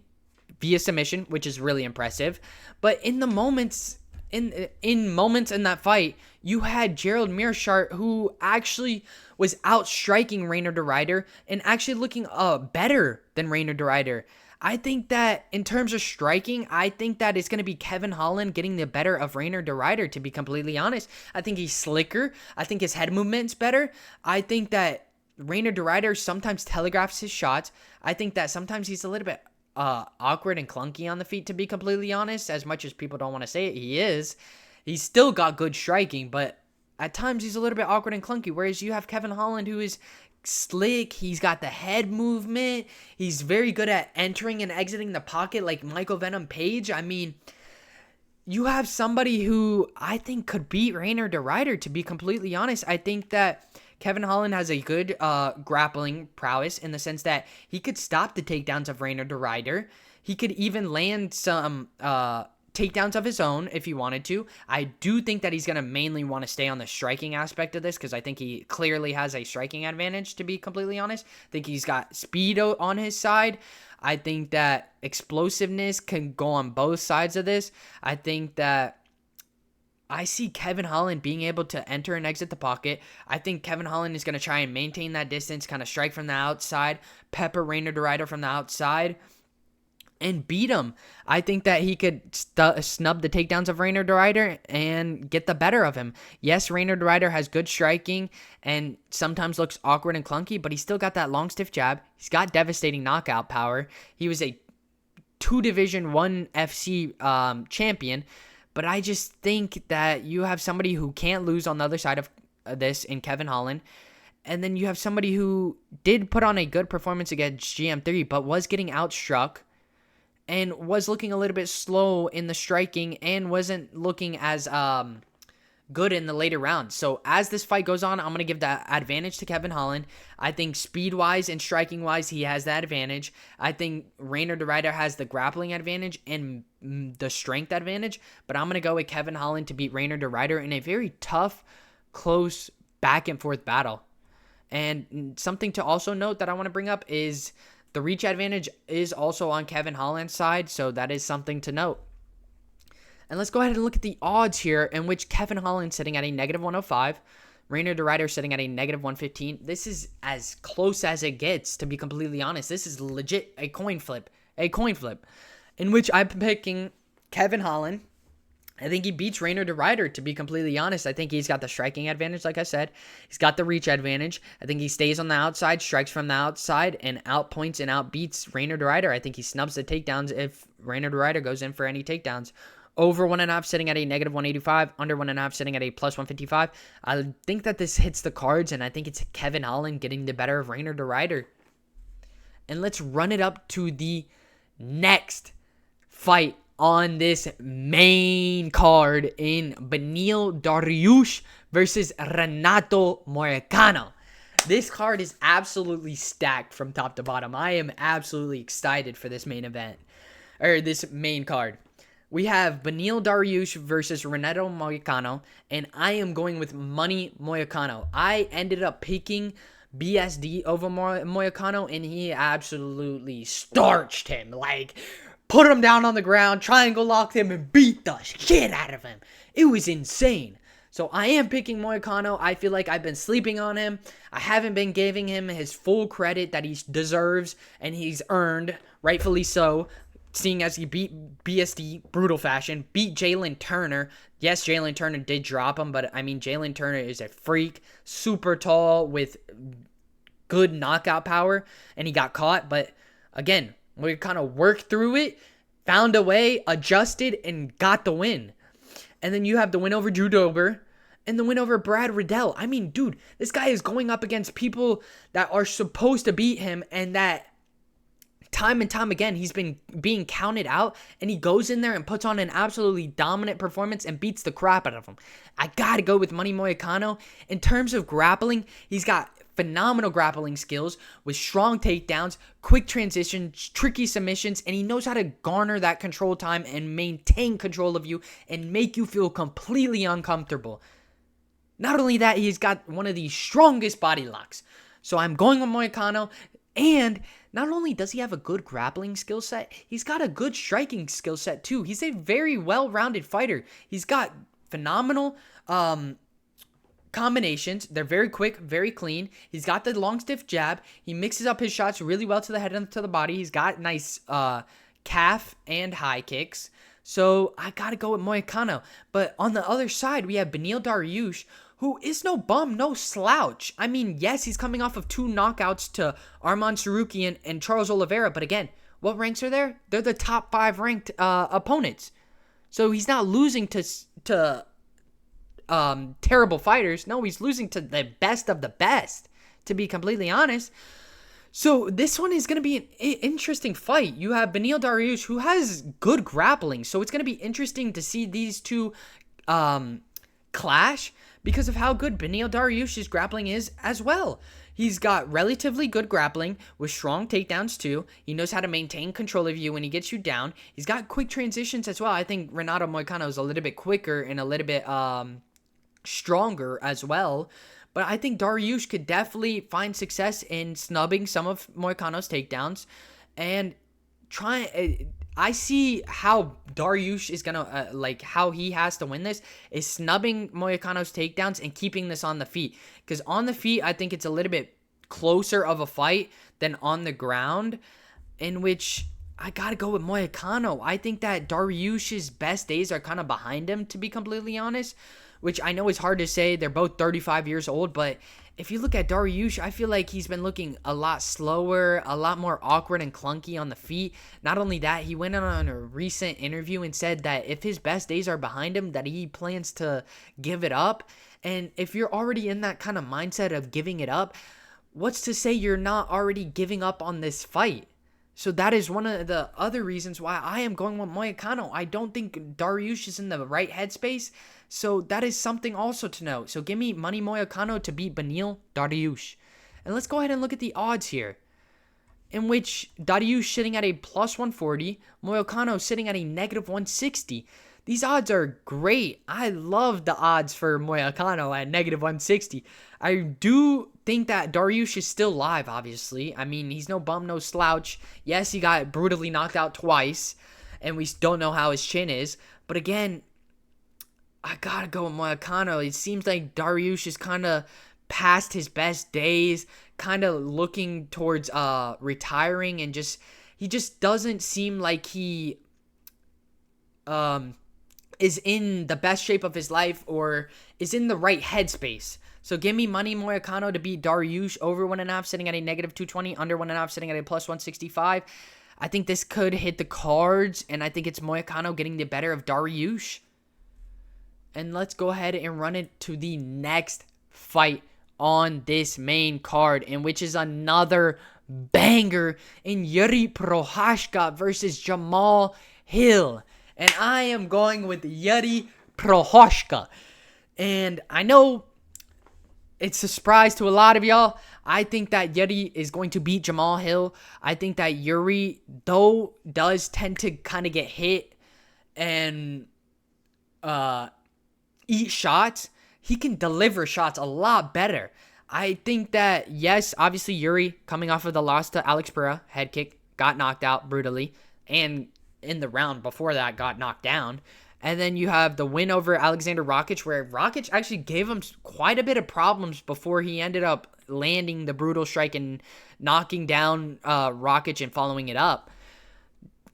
via submission, which is really impressive. But in the moments, in moments in that fight, you had Gerald Meerschaert, who actually was outstriking Reinier de Ridder and actually looking better than Reinier de Ridder. I think that in terms of striking, I think that it's going to be Kevin Holland getting the better of Reinier de Ridder, to be completely honest. I think he's slicker. I think his head movement's better. I think that Reinier de Ridder sometimes telegraphs his shots. I think that sometimes he's a little bit awkward and clunky on the feet, to be completely honest. As much as people don't want to say it, he is. He's still got good striking, but at times he's a little bit awkward and clunky. Whereas you have Kevin Holland, who is slick. He's got the head movement. He's very good at entering and exiting the pocket like Michael Venom Page. I mean, you have somebody who I think could beat Reinier de Ridder, to be completely honest. I think that Kevin Holland has a good grappling prowess in the sense that he could stop the takedowns of Reinier de Ridder. He could even land some takedowns of his own if he wanted to. I do think that he's going to mainly want to stay on the striking aspect of this, because I think he clearly has a striking advantage, to be completely honest. I think he's got speed on his side. I think that explosiveness can go on both sides of this. I think that I see Kevin Holland being able to enter and exit the pocket. I think Kevin Holland is going to try and maintain that distance, kind of strike from the outside, pepper Reinier de Ridder from the outside, and beat him. I think that he could snub the takedowns of Reinier de Ridder and get the better of him. Yes, Reinier de Ridder has good striking and sometimes looks awkward and clunky, but he's still got that long, stiff jab. He's got devastating knockout power. He was a 2 Division 1 FC champion. But I just think that you have somebody who can't lose on the other side of this in Kevin Holland. And then you have somebody who did put on a good performance against GM3, but was getting outstruck and was looking a little bit slow in the striking and wasn't looking as good in the later rounds. So as this fight goes on, I'm going to give that advantage to Kevin Holland. I think speed-wise and striking-wise, he has that advantage. I think Reinier de Ridder has the grappling advantage and the strength advantage, but I'm going to go with Kevin Holland to beat Reinier de Ridder in a very tough, close, back-and-forth battle. And something to also note that I want to bring up is the reach advantage is also on Kevin Holland's side, so that is something to note. And let's go ahead and look at the odds here, in which Kevin Holland sitting at a -105, Reinier de Ridder sitting at a -115. This is as close as it gets, to be completely honest. This is legit a coin flip, in which I'm picking Kevin Holland. I think he beats Reinier de Ridder, to be completely honest. I think he's got the striking advantage, like I said. He's got the reach advantage. I think he stays on the outside, strikes from the outside, and outpoints and outbeats Reinier de Ridder. I think he snubs the takedowns if Reinier de Ridder goes in for any takedowns. Over 1.5 sitting at a -185. Under 1.5 sitting at a +155. I think that this hits the cards, and I think it's Kevin Holland getting the better of Reinier de Ridder. And let's run it up to the next fight on this main card in Beneil Dariush versus Renato Moicano. This card is absolutely stacked from top to bottom. I am absolutely excited for this main event, or this main card. We have Beneil Dariush versus Renato Moicano, and I am going with money Moicano. I ended up picking BSD over Moicano, and he absolutely starched him. Like, put him down on the ground, triangle locked him, and beat the shit out of him. It was insane. So I am picking Moicano. I feel like I've been sleeping on him. I haven't been giving him his full credit that he deserves and he's earned, rightfully so, seeing as he beat BSD, brutal fashion, beat Jalen Turner. Yes, Jalen Turner did drop him, but I mean, Jalen Turner is a freak, super tall with good knockout power, and he got caught. But again, we kind of worked through it, found a way, adjusted, and got the win. And then you have the win over Drew Dober and the win over Brad Riddell. I mean, dude, this guy is going up against people that are supposed to beat him, and that time and time again, he's been being counted out, and he goes in there and puts on an absolutely dominant performance and beats the crap out of him. I gotta go with Money Moicano. In terms of grappling, he's got phenomenal grappling skills with strong takedowns, quick transitions, tricky submissions, and he knows how to garner that control time and maintain control of you and make you feel completely uncomfortable. Not only that, he's got one of the strongest body locks. So I'm going with Moicano. And not only does he have a good grappling skill set, he's got a good striking skill set too. He's a very well-rounded fighter. He's got phenomenal combinations. They're very quick, very clean. He's got the long, stiff jab. He mixes up his shots really well to the head and to the body. He's got nice calf and high kicks. So I got to go with Moicano. But on the other side, we have Beneil Dariush, who is no bum, no slouch. I mean, yes, he's coming off of 2 knockouts to Arman Tsarukyan and Charles Oliveira. But again, what ranks are there? They're the top 5 ranked opponents. So he's not losing to terrible fighters. No, he's losing to the best of the best, to be completely honest. So this one is going to be an interesting fight. You have Beneil Dariush, who has good grappling. So it's going to be interesting to see these two clash because of how good Beneil Dariush's grappling is as well. He's got relatively good grappling with strong takedowns too. He knows how to maintain control of you when he gets you down. He's got quick transitions as well. I think Renato Moicano is a little bit quicker and a little bit stronger as well. But I think Dariush could definitely find success in snubbing some of Moicano's takedowns. And I see how Dariush is going to, how he has to win this is snubbing Moicano's takedowns and keeping this on the feet. Because on the feet, I think it's a little bit closer of a fight than on the ground, in which I got to go with Moicano. I think that Dariush's best days are kind of behind him, to be completely honest, which I know is hard to say. They're both 35 years old, but if you look at Dariush, I feel like he's been looking a lot slower, a lot more awkward and clunky on the feet. Not only that, he went on a recent interview and said that if his best days are behind him, that he plans to give it up. And if you're already in that kind of mindset of giving it up, what's to say you're not already giving up on this fight? So that is one of the other reasons why I am going with Moicano. I don't think Dariush is in the right headspace. So that is something also to note. So give me Money Moicano to beat Beneil Dariush. And let's go ahead and look at the odds here, in which Dariush sitting at a plus 140, Moicano sitting at a negative 160. These odds are great. I love the odds for Moicano at negative 160. I do think that Dariush is still live, obviously. I mean, he's no bum, no slouch. Yes, he got brutally knocked out twice, and we don't know how his chin is. But again, I gotta go with Moicano. It seems like Dariush is kind of past his best days, kind of looking towards retiring, and he just doesn't seem like he is in the best shape of his life or is in the right headspace. So give me Money Moicano to beat Dariush over 1.5, sitting at a negative 220, under 1.5, sitting at a plus 165. I think this could hit the cards, and I think it's Moicano getting the better of Dariush. And let's go ahead and run it to the next fight on this main card, in which is another banger in Jiří Procházka versus Jamahal Hill. And I am going with Jiří Procházka. And I know it's a surprise to a lot of y'all. I think that Jiří is going to beat Jamahal Hill. I think that Jiří, though, does tend to kind of get hit and eat shots, he can deliver shots a lot better. I think that, yes, obviously Jiří, coming off of the loss to Alex Pereira, head kick, got knocked out brutally, and in the round before that got knocked down. And then you have the win over Alexander Rakic, where Rakic actually gave him quite a bit of problems before he ended up landing the brutal strike and knocking down Rakic and following it up.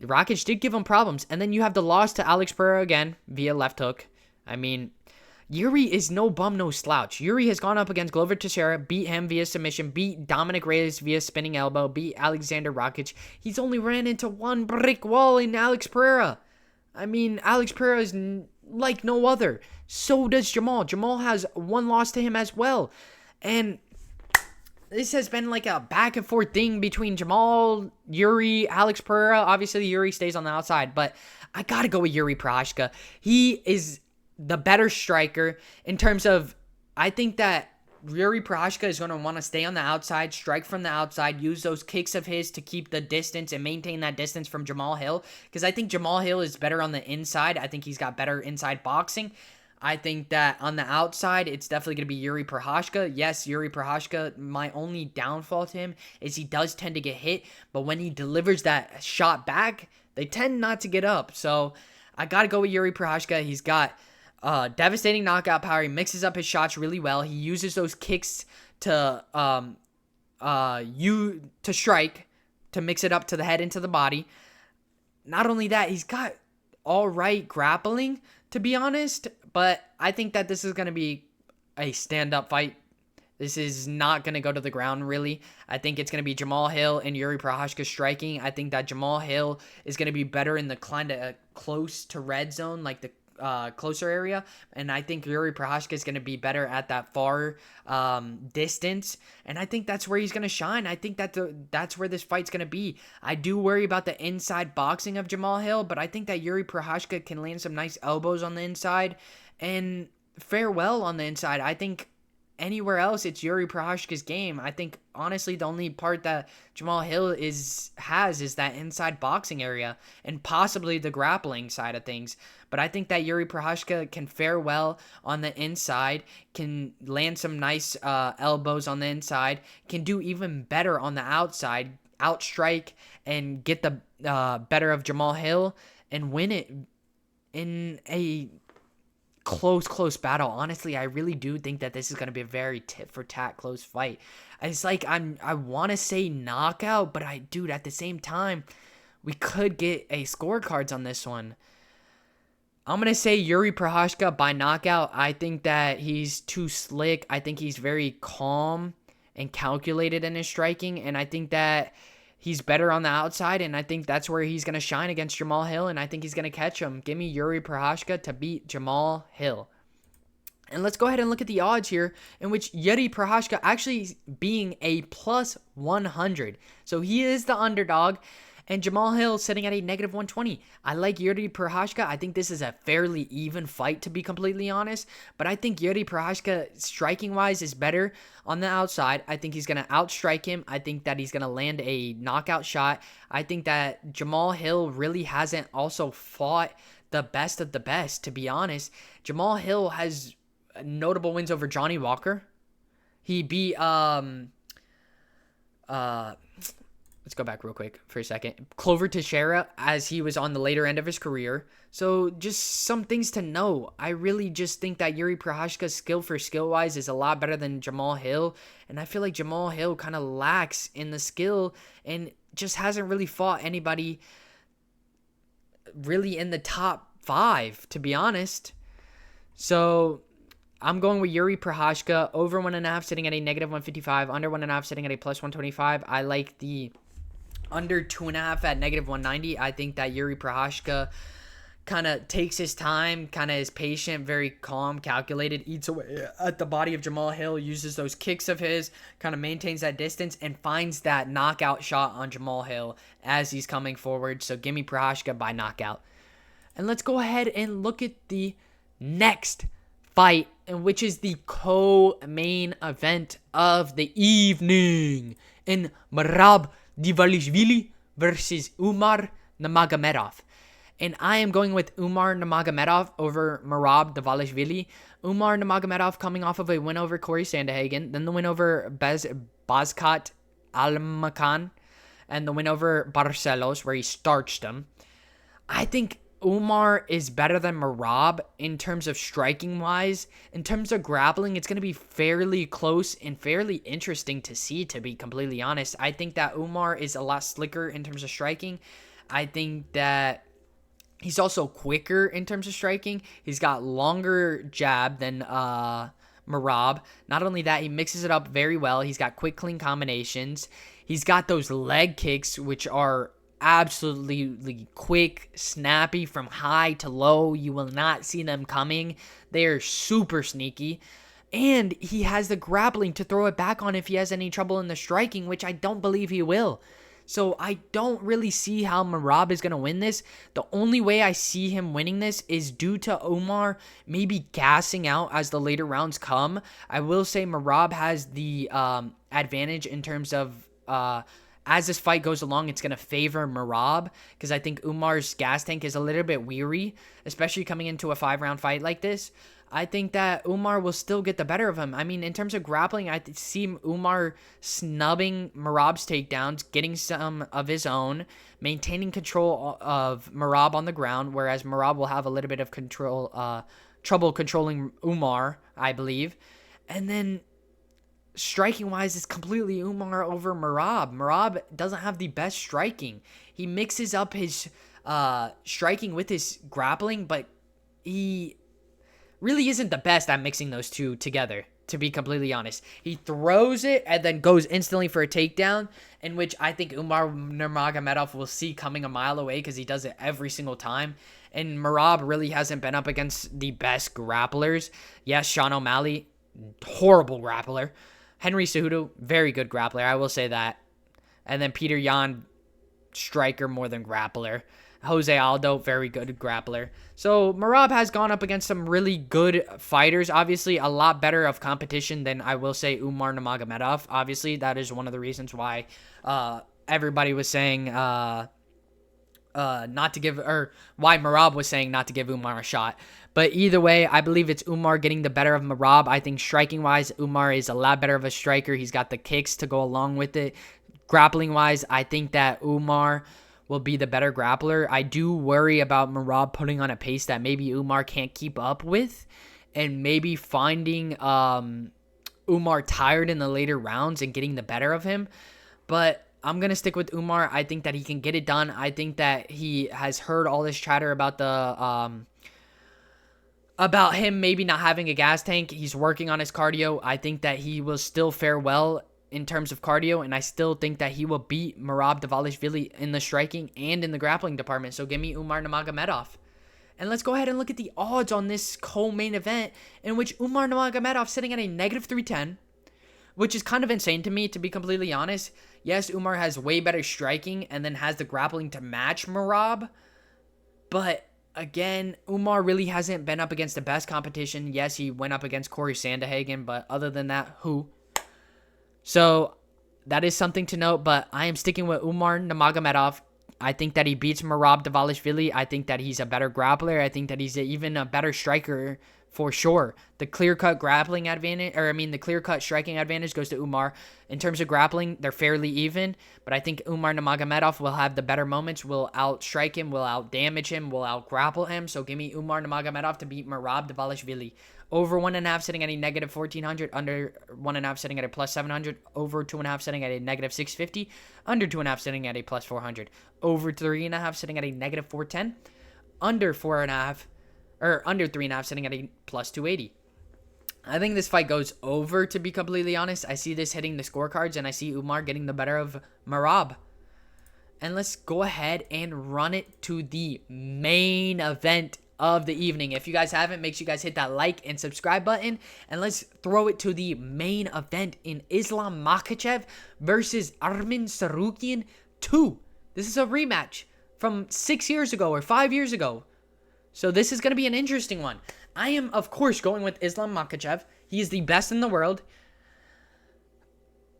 Rakic did give him problems. And then you have the loss to Alex Pereira again via left hook. I mean, Jiří is no bum, no slouch. Jiří has gone up against Glover Teixeira, beat him via submission, beat Dominic Reyes via spinning elbow, beat Alexander Rakic. He's only ran into one brick wall in Alex Pereira. I mean, Alex Pereira is like no other. So does Jamal. Jamal has one loss to him as well. And this has been like a back and forth thing between Jamal, Jiří, Alex Pereira. Obviously, Jiří stays on the outside, but I got to go with Jiří Procházka. He is the better striker in terms of, I think that Jiří Procházka is going to want to stay on the outside, strike from the outside, use those kicks of his to keep the distance and maintain that distance from Jamahal Hill. Because I think Jamahal Hill is better on the inside. I think he's got better inside boxing. I think that on the outside, it's definitely going to be Jiří Procházka. Yes, Jiří Procházka, my only downfall to him is he does tend to get hit. But when he delivers that shot back, they tend not to get up. So I got to go with Jiří Procházka. He's got devastating knockout power. He mixes up his shots really well. He uses those kicks to strike, to mix it up to the head into the body. Not only that, he's got all right grappling, to be honest, but I think that this is going to be a stand-up fight. This is not going to go to the ground, really. I think it's going to be Jamahal Hill and Jiří Procházka striking. I think that Jamahal Hill is going to be better in the kind of close to red zone, like the closer area, and I think Jiří Procházka is going to be better at that far distance, and I think that's where he's going to shine. I think that that's where this fight's going to be. I do worry about the inside boxing of Jamahal Hill, but I think that Jiří Procházka can land some nice elbows on the inside and fare well on the inside. I think anywhere else, it's Jiří Procházka's game. I think, honestly, the only part that Jamahal Hill has is that inside boxing area and possibly the grappling side of things. But I think that Jiří Procházka can fare well on the inside, can land some nice elbows on the inside, can do even better on the outside, outstrike and get the better of Jamahal Hill and win it in a close battle. Honestly, I really do think that this is going to be a very tit-for-tat close fight. It's like I want to say knockout, but dude, at the same time, we could get a scorecards on this one. I'm going to say Jiří Procházka by knockout. I think that he's too slick. I think he's very calm and calculated in his striking, and I think that he's better on the outside, and I think that's where he's going to shine against Jamahal Hill, and I think he's going to catch him. Give me Jiří Procházka to beat Jamahal Hill. And let's go ahead and look at the odds here, in which Jiří Procházka actually being a plus 100. So he is the underdog, and Jamahal Hill sitting at a negative 120. I like Jiří Procházka. I think this is a fairly even fight, to be completely honest. But I think Jiří Procházka, striking-wise, is better on the outside. I think he's going to outstrike him. I think that he's going to land a knockout shot. I think that Jamahal Hill really hasn't also fought the best of the best, to be honest. Jamahal Hill has notable wins over Johnny Walker. He beat let's go back real quick for a second. Glover Teixeira, as he was on the later end of his career. So just some things to know. I really just think that Jiří Procházka's skill-wise is a lot better than Jamahal Hill. And I feel like Jamahal Hill kind of lacks in the skill and just hasn't really fought anybody really in the top 5, to be honest. So I'm going with Jiří Procházka. Over 1.5 sitting at a negative 155. Under 1.5 sitting at a plus 125. I like the under 2.5 at negative 190. I think that Jiří Procházka kind of takes his time, kind of is patient, very calm, calculated, eats away at the body of Jamahal Hill, uses those kicks of his, kind of maintains that distance, and finds that knockout shot on Jamahal Hill as he's coming forward. So give me Procházka by knockout. And let's go ahead and look at the next fight, which is the co-main event of the evening in Merab Dvalishvili versus Umar Nurmagomedov. And I am going with Umar Nurmagomedov over Merab Dvalishvili. Umar Nurmagomedov coming off of a win over Corey Sandhagen, then the win over Bazkat Almakan, and the win over Barcelos, where he starched him. I think Umar is better than Merab in terms of striking wise. In terms of grappling, it's going to be fairly close and fairly interesting to see, to be completely honest. I think that Umar is a lot slicker in terms of striking. I think that He's also quicker in terms of striking. He's got longer jab than Merab. Not only that, he mixes it up very well. He's got quick, clean combinations. He's got those leg kicks, which are absolutely quick, snappy from high to low. You will not see them coming. They are super sneaky. And he has the grappling to throw it back on if he has any trouble in the striking, which I don't believe he will. So I don't really see how Merab is going to win this. The only way I see him winning this is due to Umar maybe gassing out as the later rounds come. I will say Merab has the advantage in terms of as this fight goes along, it's going to favor Merab because I think Umar's gas tank is a little bit weary, especially coming into a 5-round fight like this. I think that Umar will still get the better of him. I mean, in terms of grappling, I see Umar snubbing Merab's takedowns, getting some of his own, maintaining control of Merab on the ground, whereas Merab will have a little bit of trouble controlling Umar, I believe. And then striking-wise, it's completely Umar over Merab. Merab doesn't have the best striking. He mixes up his striking with his grappling, but he really isn't the best at mixing those two together, to be completely honest. He throws it and then goes instantly for a takedown, in which I think Umar Nurmagomedov will see coming a mile away because he does it every single time. And Merab really hasn't been up against the best grapplers. Yes, Sean O'Malley, horrible grappler. Henry Cejudo, very good grappler, I will say that. And then Peter Yan, striker more than grappler. Jose Aldo, very good grappler. So Merab has gone up against some really good fighters. Obviously, a lot better of competition than, I will say, Umar Nurmagomedov. Obviously, that is one of the reasons why everybody was saying not to give, or why Merab was saying not to give Umar a shot. But either way, I believe it's Umar getting the better of Merab. I think striking-wise, Umar is a lot better of a striker. He's got the kicks to go along with it. Grappling-wise, I think that Umar will be the better grappler. I do worry about Merab putting on a pace that maybe Umar can't keep up with, and maybe finding Umar tired in the later rounds and getting the better of him. But I'm going to stick with Umar. I think that he can get it done. I think that he has heard all this chatter about about him maybe not having a gas tank. He's working on his cardio. I think that he will still fare well in terms of cardio, and I still think that he will beat Merab Dvalishvili in the striking and in the grappling department. So give me Umar Nurmagomedov. And let's go ahead and look at the odds on this co-main event, in which Umar Nurmagomedov sitting at a -310, which is kind of insane to me, to be completely honest. Yes, Umar has way better striking and then has the grappling to match Merab, but again, Umar really hasn't been up against the best competition. Yes, he went up against Corey Sandhagen, but other than that, who? So that is something to note, but I am sticking with Umar Nurmagomedov. I think that he beats Merab Dvalishvili. I think that he's a better grappler. I think that he's even a better striker for sure. The clear-cut grappling advantage, the clear-cut striking advantage goes to Umar. In terms of grappling, they're fairly even, but I think Umar Nurmagomedov will have the better moments, will out-strike him, will out-damage him, will out-grapple him. So give me Umar Nurmagomedov to beat Merab Dvalishvili. Over 1.5 sitting at a -1400, under 1.5 sitting at a +700, over 2.5 sitting at a -650, under 2.5 sitting at a +400, over 3.5 sitting at a -410, under 4.5, or under 3.5 sitting at a +280. I think this fight goes over, to be completely honest. I see this hitting the scorecards, and I see Umar getting the better of Merab. And let's go ahead and run it to the main event of the evening. If you guys haven't, make sure you guys hit that like and subscribe button, and let's throw it to the main event in Islam Makhachev versus Arman Tsarukyan 2. This is a rematch from 6 years ago or 5 years ago. So this is going to be an interesting one. I am, of course, going with Islam Makhachev. He is the best in the world.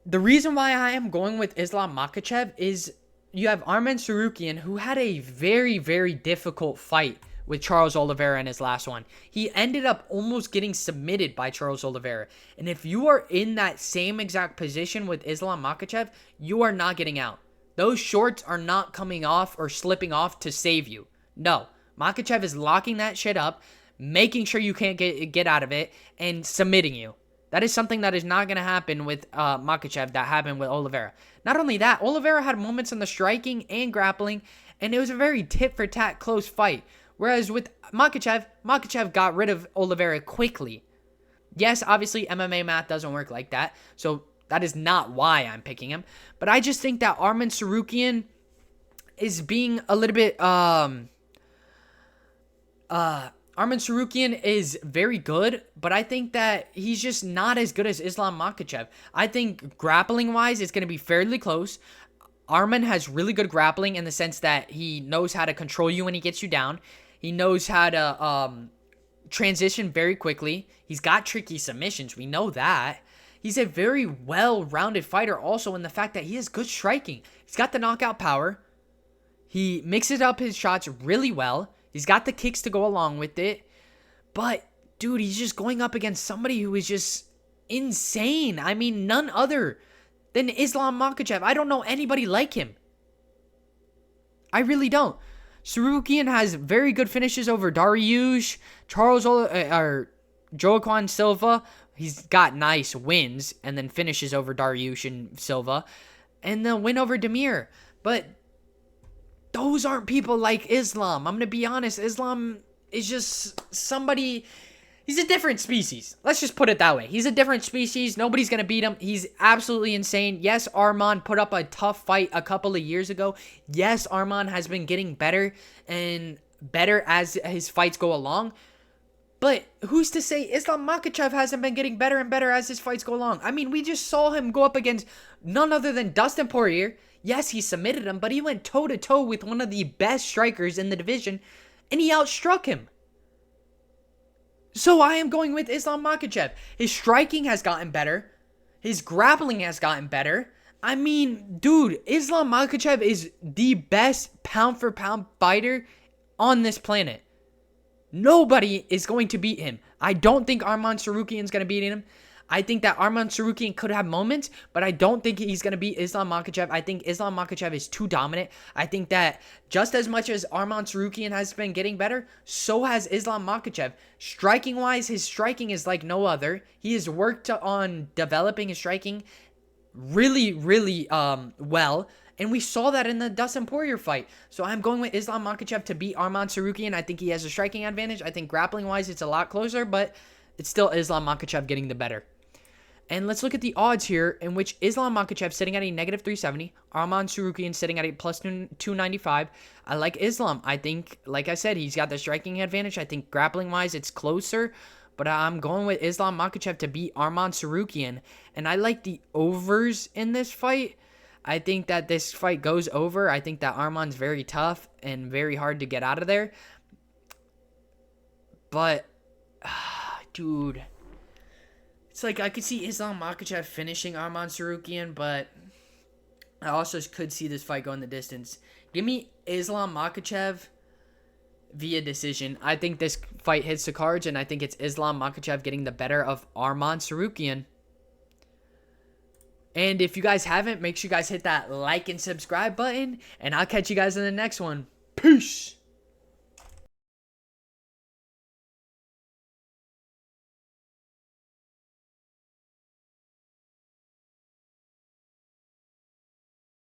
The reason why I am going with Islam Makhachev is you have Arman Tsarukyan, who had a very, very difficult fight with Charles Oliveira in his last one. He ended up almost getting submitted by Charles Oliveira. And if you are in that same exact position with Islam Makhachev, you are not getting out. Those shorts are not coming off or slipping off to save you. No. Makhachev is locking that shit up, making sure you can't get out of it, and submitting you. That is something that is not going to happen with Makhachev that happened with Oliveira. Not only that, Oliveira had moments in the striking and grappling, and it was a very tit-for-tat close fight. Whereas with Makhachev got rid of Oliveira quickly. Yes, obviously MMA math doesn't work like that, so that is not why I'm picking him. But I just think that Arman Tsarukyan is being a little bit Arman Tsarukyan is very good, but I think that he's just not as good as Islam Makhachev. I think grappling-wise, it's going to be fairly close. Arman has really good grappling in the sense that he knows how to control you when he gets you down. He knows how to transition very quickly. He's got tricky submissions. We know that. He's a very well-rounded fighter also in the fact that he has good striking. He's got the knockout power. He mixes up his shots really well. He's got the kicks to go along with it. But, dude, he's just going up against somebody who is just insane. I mean, none other than Islam Makhachev. I don't know anybody like him. I really don't. Tsarukyan has very good finishes over Dariush, Joaquin Silva. He's got nice wins and then finishes over Dariush and Silva. And the win over Demir. But those aren't people like Islam. I'm going to be honest. Islam is just somebody. He's a different species. Let's just put it that way. He's a different species. Nobody's going to beat him. He's absolutely insane. Yes, Arman put up a tough fight a couple of years ago. Yes, Arman has been getting better and better as his fights go along. But who's to say Islam Makhachev hasn't been getting better and better as his fights go along? I mean, we just saw him go up against none other than Dustin Poirier. Yes, he submitted him, but he went toe-to-toe with one of the best strikers in the division, and he outstruck him. So I am going with Islam Makhachev. His striking has gotten better. His grappling has gotten better. I mean, dude, Islam Makhachev is the best pound-for-pound fighter on this planet. Nobody is going to beat him. I don't think Arman Tsarukyan is going to beat him. I think that Arman Tsarukyan could have moments, but I don't think he's going to beat Islam Makhachev. I think Islam Makhachev is too dominant. I think that just as much as Arman Tsarukyan has been getting better, so has Islam Makhachev. Striking-wise, his striking is like no other. He has worked on developing his striking really, really well. And we saw that in the Dustin Poirier fight. So I'm going with Islam Makhachev to beat Arman Tsarukyan. I think he has a striking advantage. I think grappling-wise, it's a lot closer, but it's still Islam Makhachev getting the better. And let's look at the odds here, in which Islam Makhachev sitting at a negative 370, Arman Tsarukyan sitting at a plus 295. I like Islam. I think, like I said, he's got the striking advantage. I think grappling-wise, it's closer. But I'm going with Islam Makhachev to beat Arman Tsarukyan. And I like the overs in this fight. I think that this fight goes over. I think that Arman's very tough and very hard to get out of there. But, dude, it's like I could see Islam Makhachev finishing Arman Tsarukyan, but I also could see this fight going the distance. Give me Islam Makhachev via decision. I think this fight hits the cards, and I think it's Islam Makhachev getting the better of Arman Tsarukyan. And if you guys haven't, make sure you guys hit that like and subscribe button. And I'll catch you guys in the next one. Peace.